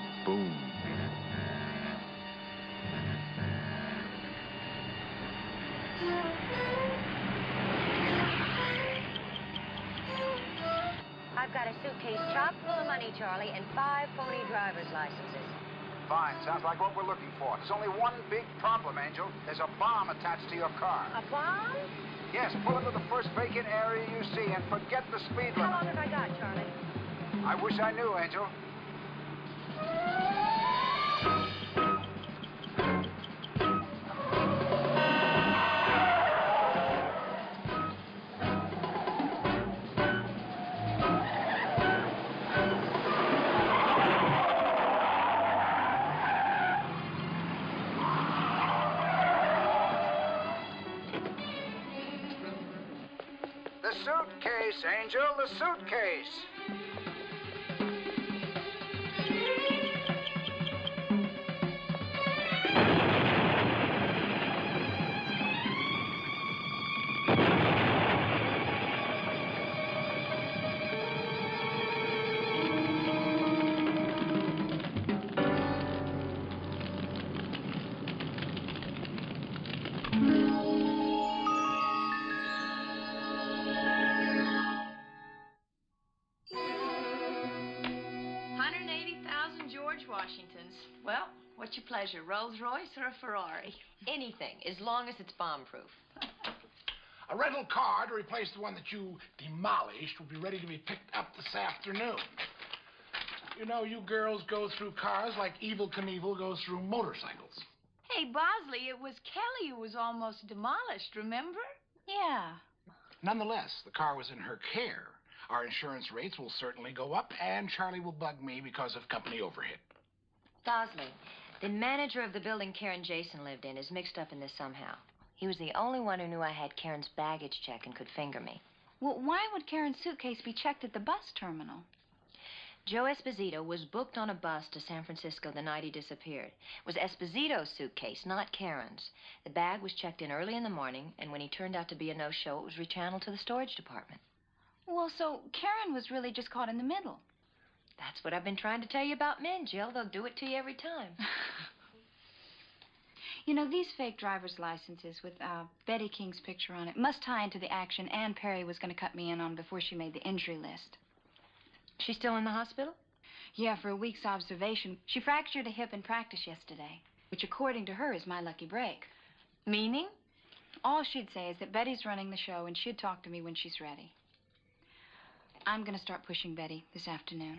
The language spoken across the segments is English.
Kaboom. I've got a suitcase chock full of money, Charlie, and 5 phony driver's licenses. Fine. Sounds like what we're looking for. There's only one big problem, Angel. There's a bomb attached to your car. A bomb? Yes, pull into the first vacant area you see and forget the speed limit. How long have I got, Charlie? I wish I knew, Angel. The suitcase, Angel, the suitcase. Washingtons. Well, what's your pleasure, Rolls Royce or a Ferrari? Anything, as long as it's bomb-proof. A rental car to replace the one that you demolished will be ready to be picked up this afternoon. You know, you girls go through cars like Evel Knievel goes through motorcycles. Hey, Bosley, it was Kelly who was almost demolished, remember? Yeah. Nonetheless, the car was in her care. Our insurance rates will certainly go up, and Charlie will bug me because of company overhead. Bosley, the manager of the building Karen Jason lived in is mixed up in this somehow. He was the only one who knew I had Karen's baggage check and could finger me. Well, why would Karen's suitcase be checked at the bus terminal? Joe Esposito was booked on a bus to San Francisco the night he disappeared. It was Esposito's suitcase, not Karen's. The bag was checked in early in the morning, and when he turned out to be a no-show, it was rechanneled to the storage department. Well, so Karen was really just caught in the middle. That's what I've been trying to tell you about men, Jill. They'll do it to you every time. You know, these fake driver's licenses with Betty King's picture on it must tie into the action Ann Perry was going to cut me in on before she made the injury list. She's still in the hospital? Yeah, for a week's observation. She fractured a hip in practice yesterday, which according to her is my lucky break. Meaning? All she'd say is that Betty's running the show and she'd talk to me when she's ready. I'm going to start pushing Betty this afternoon.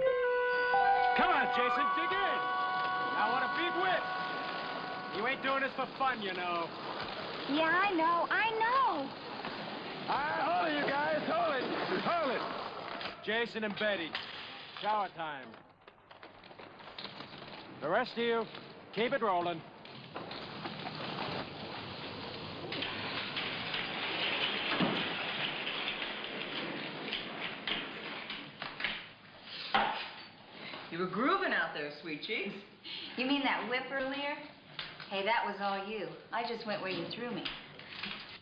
Come on, Jason, dig in. Now what a big whip. You ain't doing this for fun, you know. Yeah, I know. All right, hold it, you guys. Hold it. Jason and Betty, shower time. The rest of you, keep it rolling. You were grooving out there, sweet cheeks. You mean that whip earlier? Hey, that was all you. I just went where you threw me.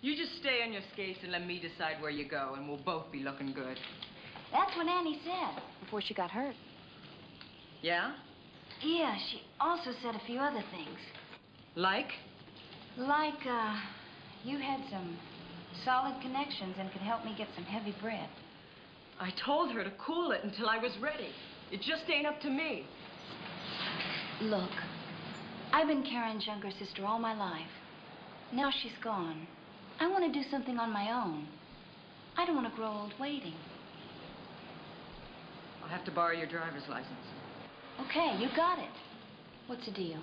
You just stay on your skates and let me decide where you go, and we'll both be looking good. That's what Annie said before she got hurt. Yeah? Yeah, she also said a few other things. Like? Like, you had some solid connections and could help me get some heavy bread. I told her to cool it until I was ready. It just ain't up to me. Look, I've been Karen's younger sister all my life. Now she's gone. I want to do something on my own. I don't want to grow old waiting. I'll have to borrow your driver's license. Okay, you got it. What's the deal?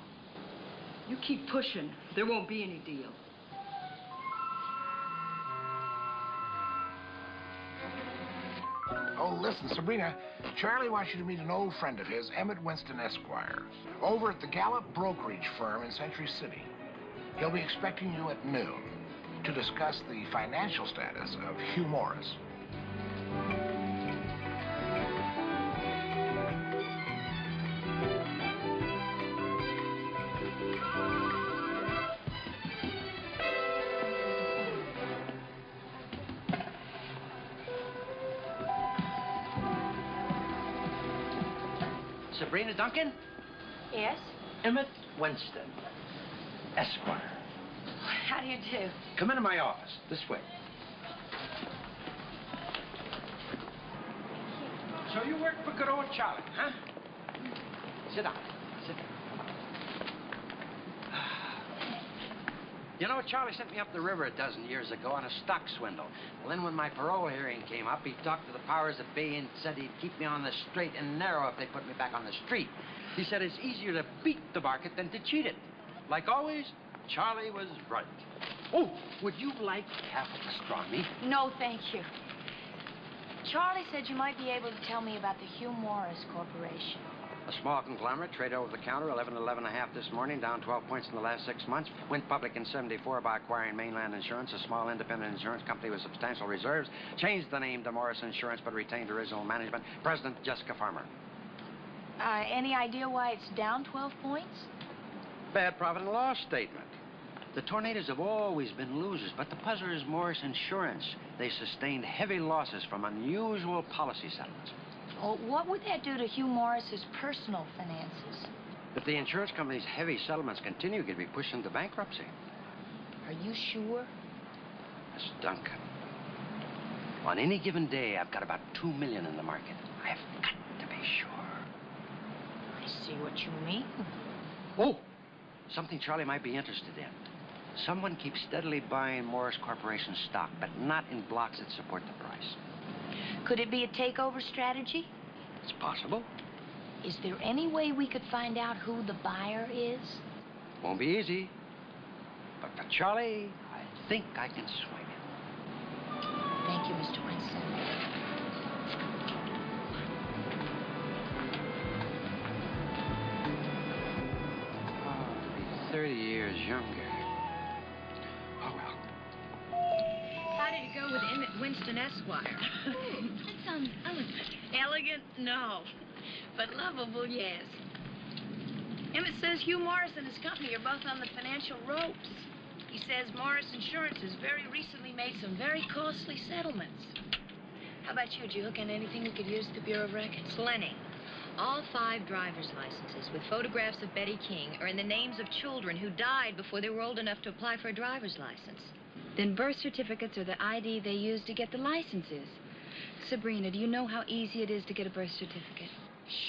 You keep pushing. There won't be any deal. Oh, listen, Sabrina, Charlie wants you to meet an old friend of his, Emmett Winston Esquire, over at the Gallup brokerage firm in Century City. He'll be expecting you at noon to discuss the financial status of Hugh Morris. Sabrina Duncan? Yes? Emmett Winston, Esquire. How do you do? Come into my office, this way. So you work for good old Charlie, huh? Sit down. Sit down. You know, Charlie sent me up the river a dozen years ago on a stock swindle. Well, then when my parole hearing came up, he talked to the powers that be and said he'd keep me on the straight and narrow if they put me back on the street. He said it's easier to beat the market than to cheat it. Like always, Charlie was right. Oh, would you like half of the straw meat? No, thank you. Charlie said you might be able to tell me about the Hugh Morris Corporation. A small conglomerate, trade over the counter, 11.5 this morning, down 12 points in the last 6 months. Went public in '74 by acquiring Mainland Insurance, a small independent insurance company with substantial reserves. Changed the name to Morris Insurance, but retained original management. President Jessica Farmer. Any idea why it's down 12 points? Bad profit and loss statement. The tornadoes have always been losers, but the puzzler is Morris Insurance. They sustained heavy losses from unusual policy settlements. Well, what would that do to Hugh Morris's personal finances? If the insurance company's heavy settlements continue, it could be pushed into bankruptcy. Are you sure? Miss Duncan, on any given day, I've got about $2 million in the market. I've got to be sure. I see what you mean. Oh, something Charlie might be interested in. Someone keeps steadily buying Morris Corporation stock, but not in blocks that support the price. Could it be a takeover strategy? It's possible. Is there any way we could find out who the buyer is? Won't be easy. But for Charlie, I think I can swing it. Thank you, Mr. Winston. Oh, to be 30 years younger. Oh, well. How did it go with Emmett Winston, Esquire? That sounds elegant. Elegant? No. But lovable, yes. Emmett says Hugh Morris and his company are both on the financial ropes. He says Morris Insurance has very recently made some very costly settlements. How about you? Did you hook in anything we could use at the Bureau of Records? Plenty. All 5 driver's licenses with photographs of Betty King are in the names of children who died before they were old enough to apply for a driver's license. Then birth certificates are the ID they use to get the licenses. Sabrina, do you know how easy it is to get a birth certificate?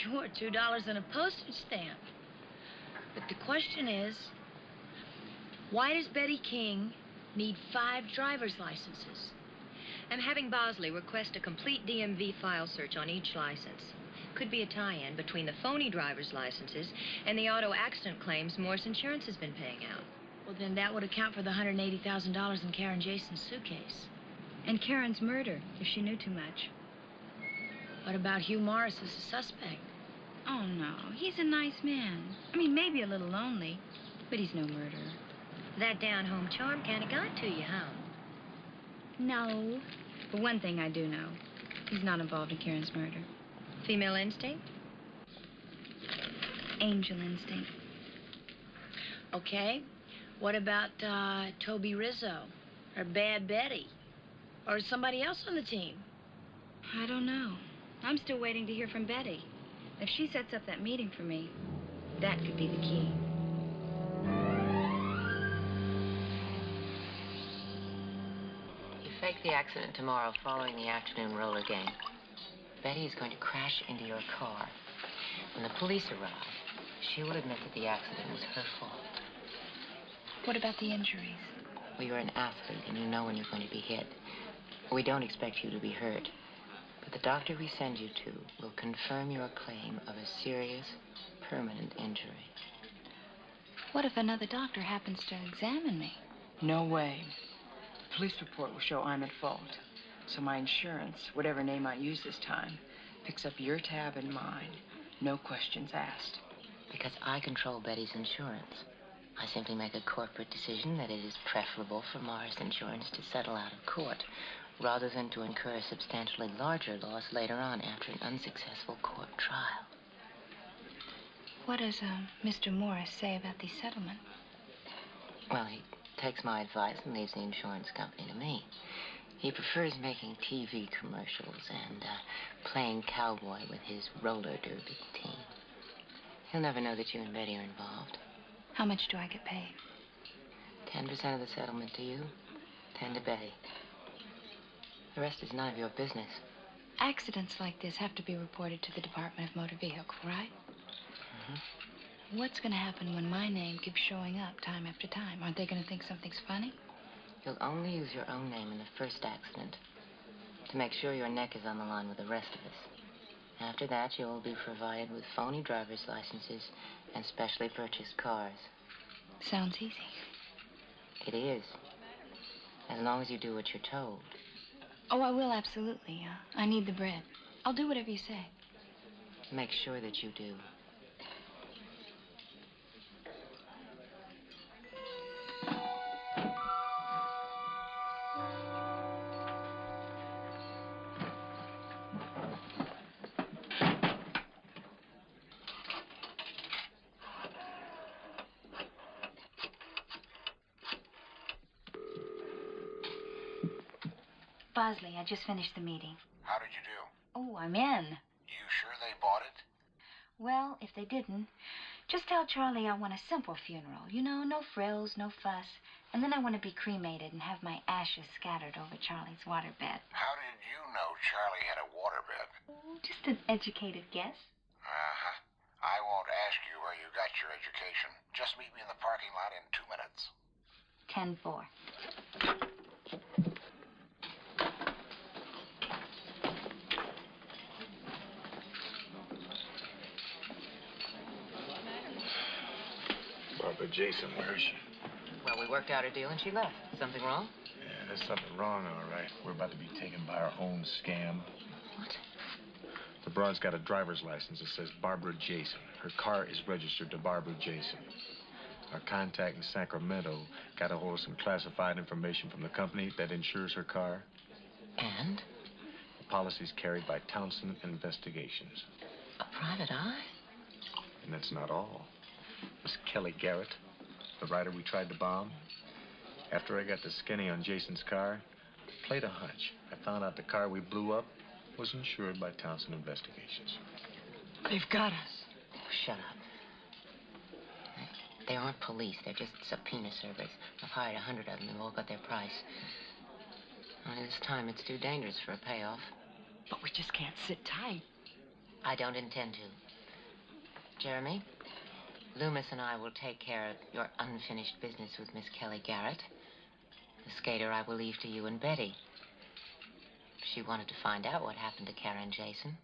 Sure, $2 and a postage stamp. But the question is, why does Betty King need 5 driver's licenses? I'm having Bosley request a complete DMV file search on each license. Could be a tie-in between the phony driver's licenses and the auto accident claims Morris Insurance has been paying out. Well, then that would account for the $180,000 in Karen Jason's suitcase. And Karen's murder, if she knew too much. What about Hugh Morris as a suspect? Oh, no. He's a nice man. I mean, maybe a little lonely, but he's no murderer. That down-home charm kind of got to you, huh? No. But one thing I do know. He's not involved in Karen's murder. Female instinct? Angel instinct. Okay. What about Toby Rizzo? Or Bad Betty? Or somebody else on the team? I don't know. I'm still waiting to hear from Betty. If she sets up that meeting for me, that could be the key. You fake the accident tomorrow following the afternoon roller game. Betty is going to crash into your car. When the police arrive, she will admit that the accident was her fault. What about the injuries? Well, you're an athlete and you know when you're going to be hit. We don't expect you to be hurt. But the doctor we send you to will confirm your claim of a serious, permanent injury. What if another doctor happens to examine me? No way. The police report will show I'm at fault. So my insurance, whatever name I use this time, picks up your tab and mine. No questions asked. Because I control Betty's insurance. I simply make a corporate decision that it is preferable for Morris Insurance to settle out of court rather than to incur a substantially larger loss later on after an unsuccessful court trial. What does Mr. Morris say about the settlement? Well, he takes my advice and leaves the insurance company to me. He prefers making TV commercials and playing cowboy with his roller derby team. He'll never know that you and Betty are involved. How much do I get paid? 10% of the settlement to you, 10 to Betty. The rest is none of your business. Accidents like this have to be reported to the Department of Motor Vehicle, right? Mm-hmm. What's going to happen when my name keeps showing up time after time? Aren't they going to think something's funny? You'll only use your own name in the first accident to make sure your neck is on the line with the rest of us. After that, you'll be provided with phony driver's licenses and specially purchased cars. Sounds easy. It is. As long as you do what you're told. Oh, I will, absolutely. I need the bread. I'll do whatever you say. Make sure that you do. Bosley, I just finished the meeting. How did you do? Oh, I'm in. You sure they bought it? Well, if they didn't, just tell Charlie I want a simple funeral. You know, no frills, no fuss. And then I want to be cremated and have my ashes scattered over Charlie's waterbed. How did you know Charlie had a waterbed? Oh, just an educated guess. Uh-huh. I won't ask you where you got your education. Just meet me in the parking lot in 2 minutes. 10-4. Barbara Jason, where is she? Well, we worked out a deal and she left. Something wrong? Yeah, there's something wrong, all right. We're about to be taken by our own scam. What? The broad's got a driver's license that says Barbara Jason. Her car is registered to Barbara Jason. Our contact in Sacramento got a hold of some classified information from the company that insures her car. And? The policy's carried by Townsend Investigations. A private eye? And that's not all. Miss Kelly Garrett, the writer we tried to bomb. After I got the skinny on Jason's car, I played a hunch. I found out the car we blew up was insured by Townsend Investigations. They've got us. Oh, shut up. They aren't police. They're just subpoena servers. I've hired 100 of them. They've all got their price. Only this time it's too dangerous for a payoff. But we just can't sit tight. I don't intend to. Jeremy, Loomis and I will take care of your unfinished business with Miss Kelly Garrett. The skater I will leave to you and Betty. She wanted to find out what happened to Karen Jason.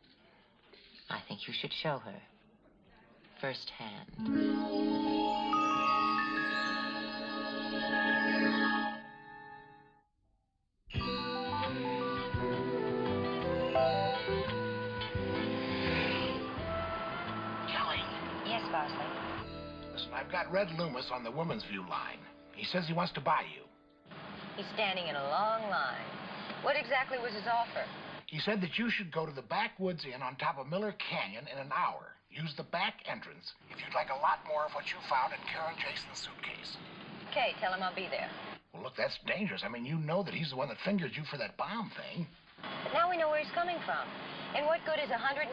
I think you should show her. Firsthand. Yes, Bosley. Listen, I've got Red Loomis on the Women's View line. He says he wants to buy you. He's standing in a long line. What exactly was his offer? He said that you should go to the Backwoods Inn on top of Miller Canyon in an hour. Use the back entrance if you'd like a lot more of what you found in Karen Jason's suitcase. Okay, tell him I'll be there. Well, look, that's dangerous. I mean, you know that he's the one that fingered you for that bomb thing. But now we know where he's coming from. And what good is $180,000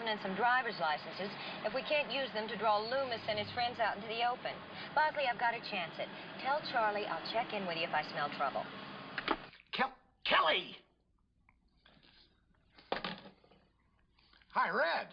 and some driver's licenses if we can't use them to draw Loomis and his friends out into the open? Bosley, I've got to chance it. Tell Charlie I'll check in with you if I smell trouble. Kelly! Hi, Red.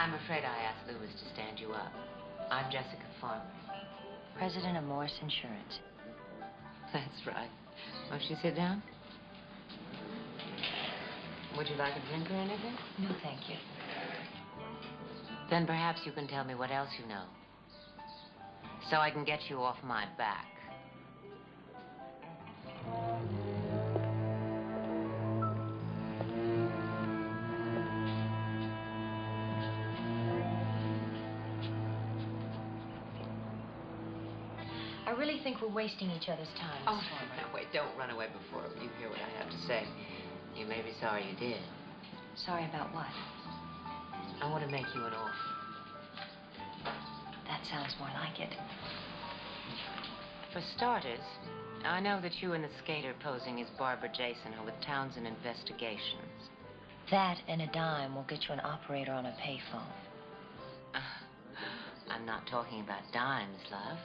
I'm afraid I asked Lewis to stand you up. I'm Jessica Farmer. President of Morse Insurance. That's right. Won't you sit down? Would you like a drink or anything? No, thank you. Then perhaps you can tell me what else you know, so I can get you off my back. I really think we're wasting each other's time. Oh, no, wait, don't run away before you hear what I have to say. You may be sorry you did. Sorry about what? I want to make you an offer. That sounds more like it. For starters, I know that you and the skater posing as Barbara Jason are with Townsend Investigations. That and a dime will get you an operator on a payphone. I'm not talking about dimes, love.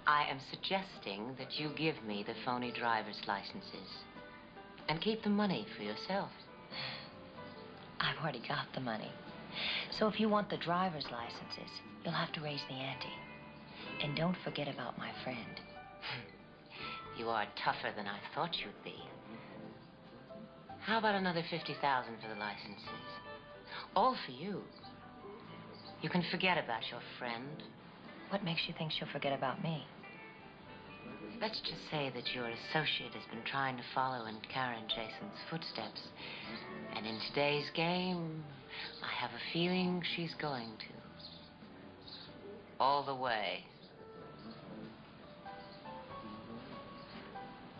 I am suggesting that you give me the phony driver's licenses and keep the money for yourself. I've already got the money. So if you want the driver's licenses, you'll have to raise the ante. And don't forget about my friend. You are tougher than I thought you'd be. How about another $50,000 for the licenses? All for you. You can forget about your friend. What makes you think she'll forget about me? Let's just say that your associate has been trying to follow in Karen Jason's footsteps. And in today's game, I have a feeling she's going to. All the way.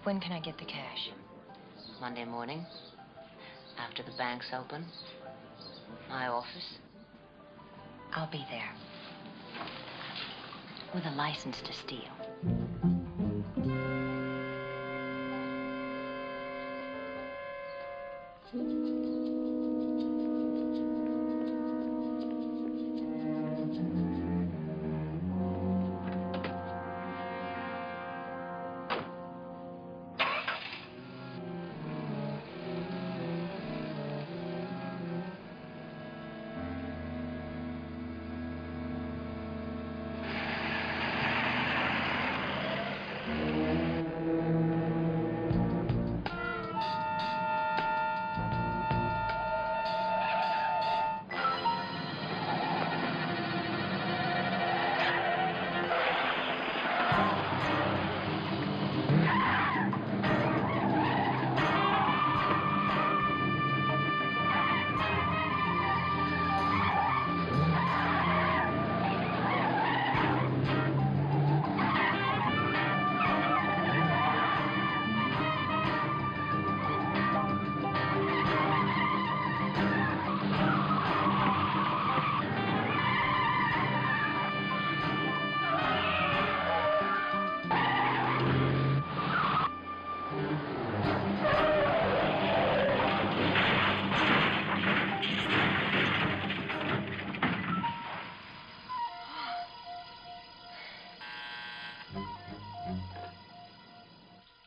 When can I get the cash? Monday morning, after the bank's open. My office. I'll be there. With a license to steal.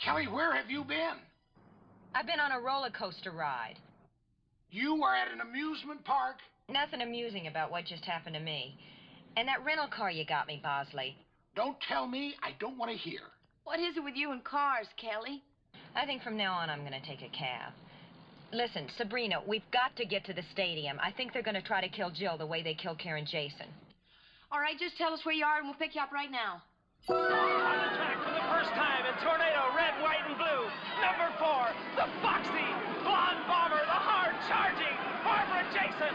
Kelly, where have you been? I've been on a roller coaster ride. You were at an amusement park? Nothing amusing about what just happened to me. And that rental car you got me, Bosley. Don't tell me. I don't want to hear. What is it with you and cars, Kelly? I think from now on I'm going to take a cab. Listen, Sabrina, we've got to get to the stadium. I think they're going to try to kill Jill the way they killed Karen Jason. All right, just tell us where you are and we'll pick you up right now. On the track for the first time in Tornado Red, White, and Blue, number 4, the Foxy, Blonde Bomber, the hard-charging Barbara Jason.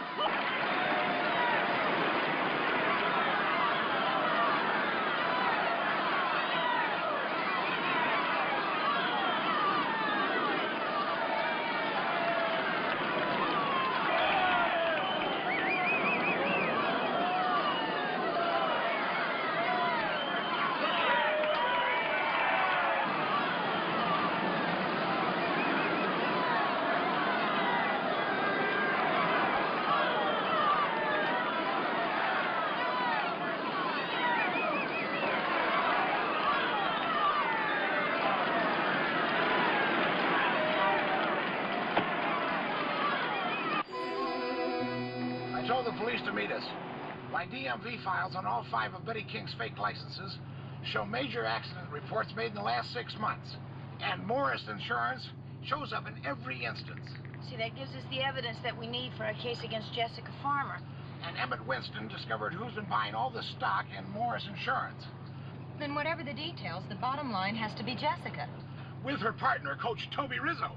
told the police to meet us. My DMV files on all 5 of Betty King's fake licenses show major accident reports made in the last 6 months. And Morris Insurance shows up in every instance. See, that gives us the evidence that we need for our case against Jessica Farmer. And Emmett Winston discovered who's been buying all the stock in Morris Insurance. Then whatever the details, the bottom line has to be Jessica. With her partner, Coach Toby Rizzo.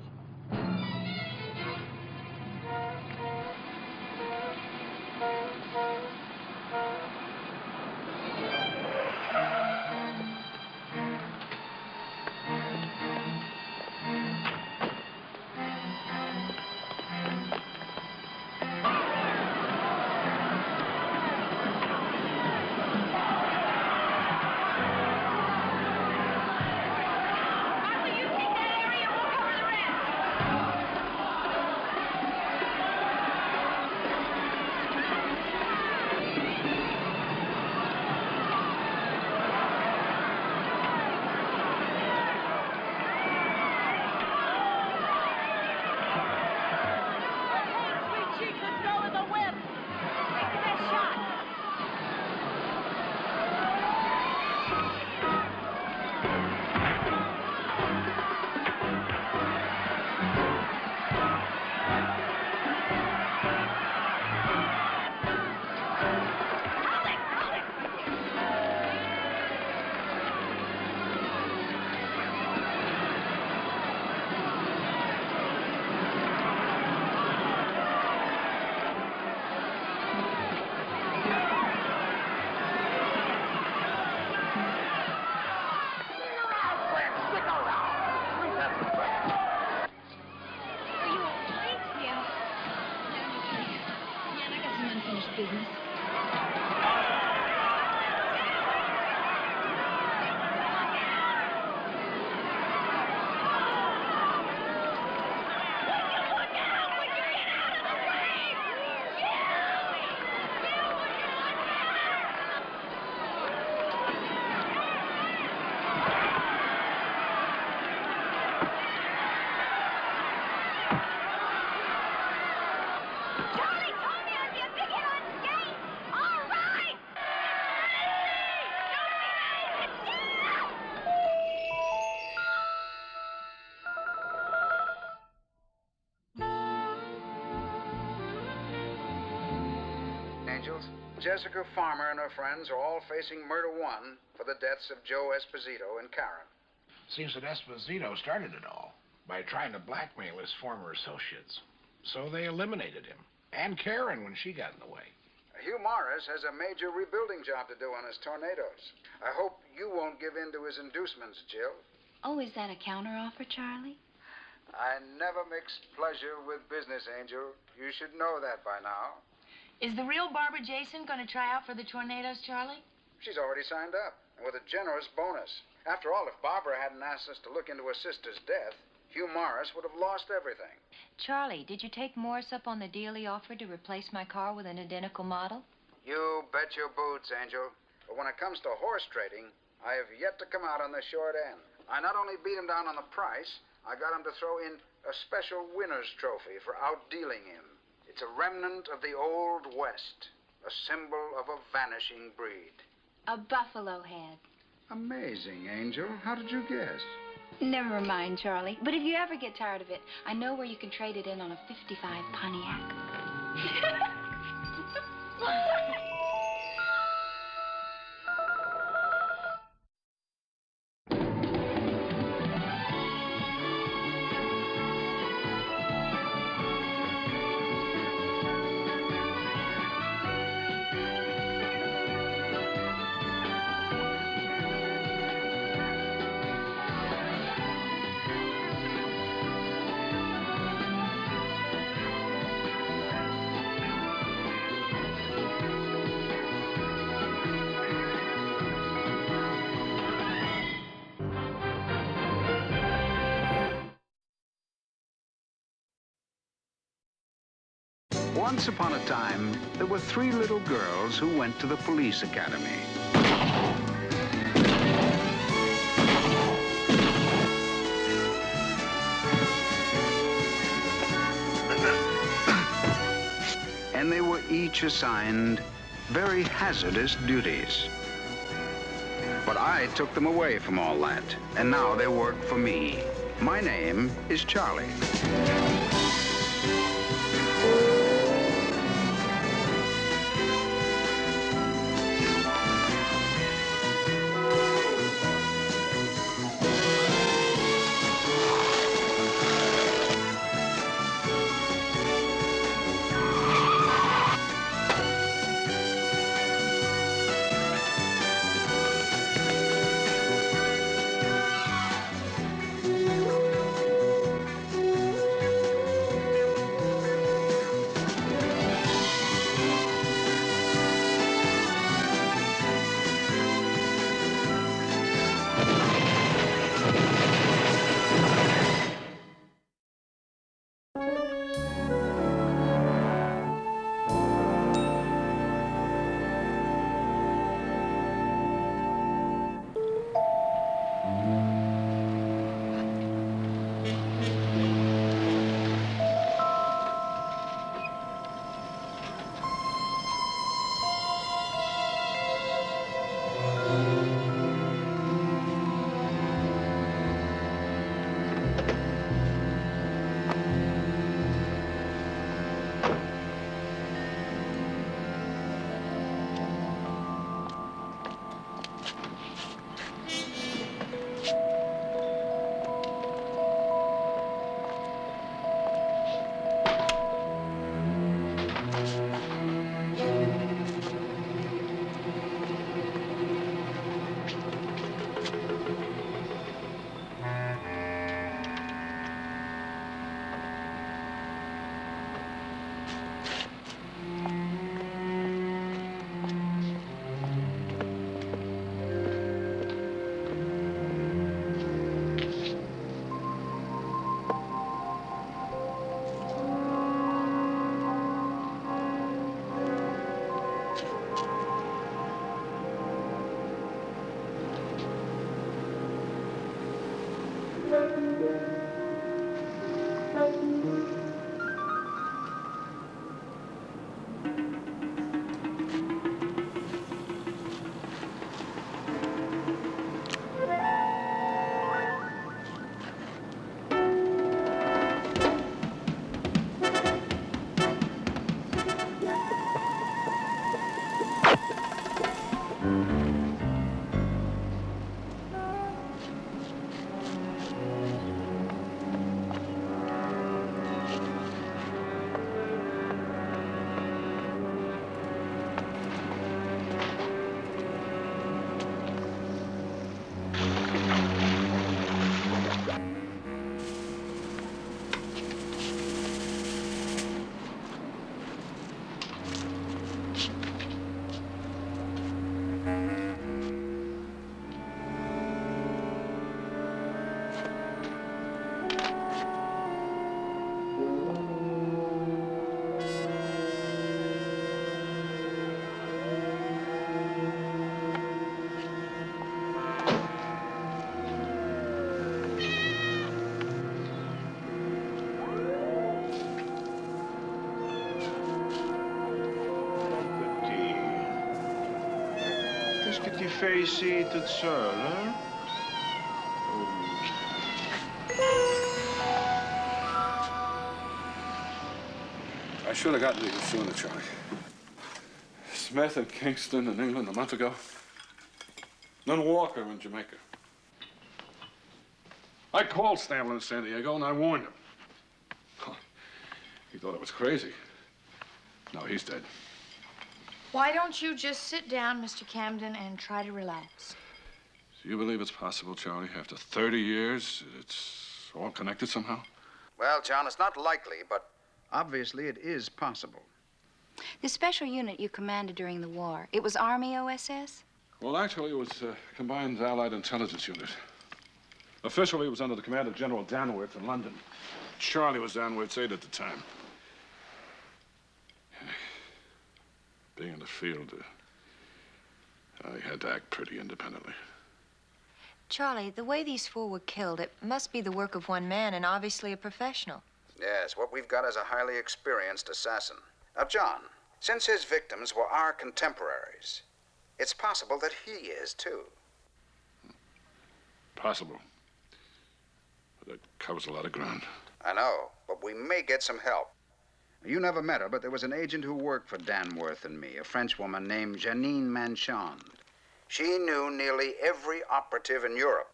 Business. Jessica Farmer and her friends are all facing murder 1 for the deaths of Joe Esposito and Karen. Seems that Esposito started it all by trying to blackmail his former associates. So they eliminated him. And Karen when she got in the way. Hugh Morris has a major rebuilding job to do on his tornadoes. I hope you won't give in to his inducements, Jill. Oh, is that a counteroffer, Charlie? I never mix pleasure with business, Angel. You should know that by now. Is the real Barbara Jason going to try out for the tornadoes, Charlie? She's already signed up, and with a generous bonus. After all, if Barbara hadn't asked us to look into her sister's death, Hugh Morris would have lost everything. Charlie, did you take Morris up on the deal he offered to replace my car with an identical model? You bet your boots, Angel. But when it comes to horse trading, I have yet to come out on the short end. I not only beat him down on the price, I got him to throw in a special winner's trophy for outdealing him. It's a remnant of the Old West, a symbol of a vanishing breed. A buffalo head. Amazing, Angel. How did you guess? Never mind, Charlie. But if you ever get tired of it, I know where you can trade it in on a '55 Pontiac. Once upon a time, there were 3 little girls who went to the police academy. And they were each assigned very hazardous duties. But I took them away from all that, and now they work for me. My name is Charlie. Qu'est-ce que tu fais ici toute seule, hein? I should have gotten to you sooner, Charlie. Smith in Kingston in England a month ago. Then Walker in Jamaica. I called Stanley in San Diego and I warned him. He thought I was crazy. No, he's dead. Why don't you just sit down, Mr. Camden, and try to relax? Do you believe it's possible, Charlie, after 30 years, it's all connected somehow? Well, John, it's not likely, but obviously it is possible. The special unit you commanded during the war, it was Army OSS? Well, actually, it was Combined Allied Intelligence Unit. Officially, it was under the command of General Danworth in London. Charlie was Danworth's aide at the time. Being in the field, I had to act pretty independently. Charlie, the way these four were killed, it must be the work of one man and obviously a professional. Yes, what we've got is a highly experienced assassin. Now, John, Since his victims were our contemporaries, it's possible that he is, too. Possible. But that covers a lot of ground. I know, but we may get some help. You never met her, but there was an agent who worked for Danworth and me, a Frenchwoman named Janine Manchand. She knew nearly every operative in Europe,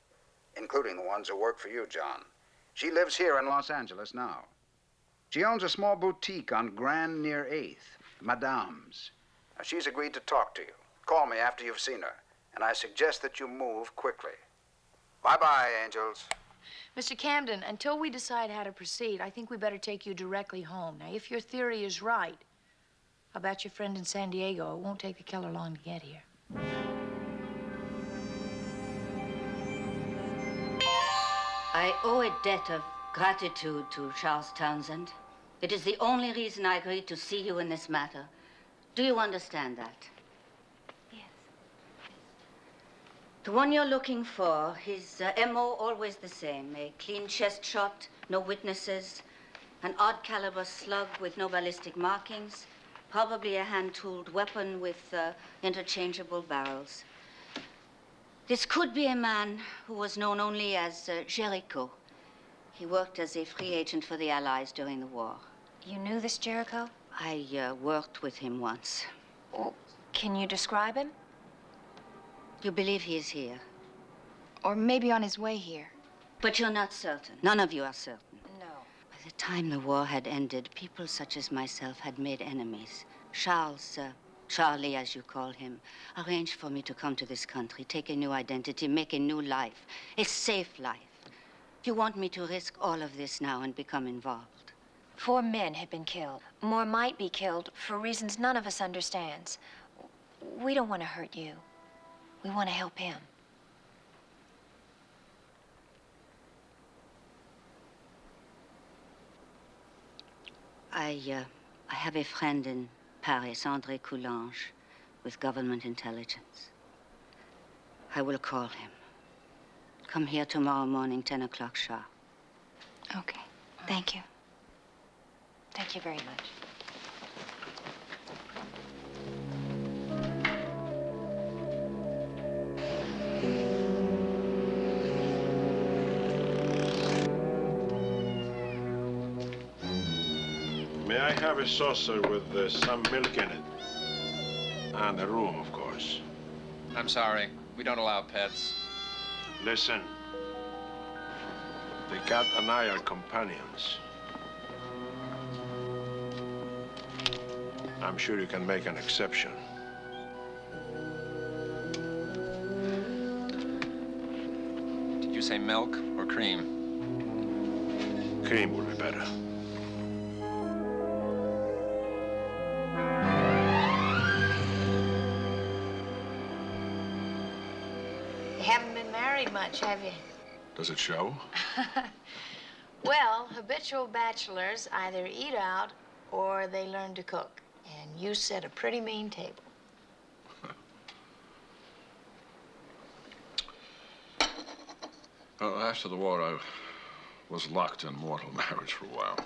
including the ones who work for you, John. She lives here in Los Angeles now. She owns a small boutique on Grand near 8th, Madame's. Now, she's agreed to talk to you. Call me after you've seen her, and I suggest that you move quickly. Bye-bye, angels. Mr. Camden, until we decide how to proceed, I think we better take you directly home. Now, if your theory is right about your friend in San Diego, it won't take the killer long to get here. I owe a debt of gratitude to Charles Townsend. It is the only reason I agreed to see you in this matter. Do you understand that? Yes. The one you're looking for, his MO always the same. A clean chest shot, no witnesses, an odd caliber slug with no ballistic markings, probably a hand-tooled weapon with interchangeable barrels. This could be a man who was known only as Jericho. He worked as a free agent for the Allies during the war. You knew this Jericho? I worked with him once. Oh, can you describe him? You believe he is here? Or maybe on his way here. But you're not certain. None of you are certain. No. By the time the war had ended, people such as myself had made enemies. Charles, Charlie, as you call him, arranged for me to come to this country, take a new identity, make a new life, a safe life. You want me to risk all of this now and become involved? 4 men have been killed. More might be killed for reasons none of us understands. We don't want to hurt you. We want to help him. I have a friend in Paris, André Coulange, with government intelligence. I will call him. Come here tomorrow morning, 10 o'clock sharp. Okay. Thank you. Thank you very much. May I have a saucer with some milk in it? And a room, of course. I'm sorry. We don't allow pets. Listen. The cat and I are companions. I'm sure you can make an exception. Did you say milk or cream? Cream would be better. You haven't been married much, have you? Does it show? Well, habitual bachelors either eat out or they learn to cook. And you set a pretty mean table. Well, after the war, I was locked in mortal marriage for a while.